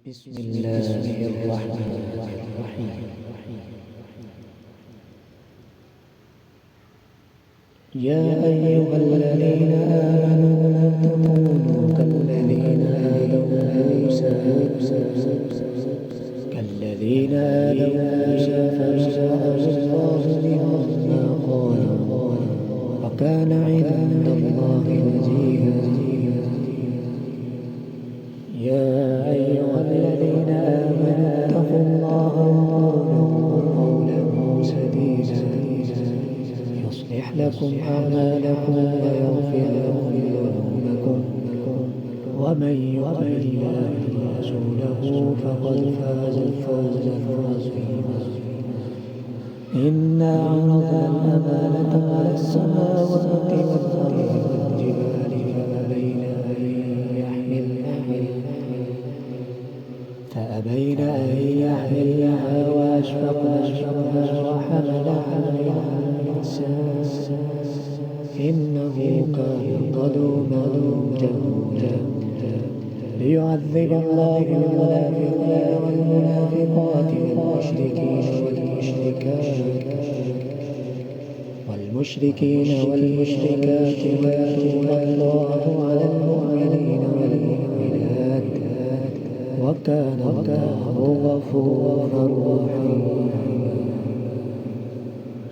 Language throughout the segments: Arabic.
بسم الله الرحمن الرحيم. يا أيها الذين آمنوا لا تكونوا كالذين آذوا موسى فبرأه الله مما قالوا وكان عند الله وجيها. يا أيها الذين آمنوا اتقوا الله وقولوا قولا سديدا يصلح لكم أعمالكم ويغفر لكم ذنوبكم ومن يطع الله ورسوله فقد فاز فوزا عظيما. إنا عرضنا الأمانة على السماوات والأرض والجبال فأبين أن يحملنها وأشفقن منها وحملها الإنسان إنه كان ظلوما جهولا. ليعذب الله المنافقين والمنافقات والمشركين والمشركات ويتوب الله على المؤمنين والمؤمنات وكان الله غفورا رحيما.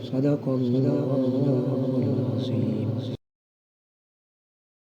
صدق الله العظيم.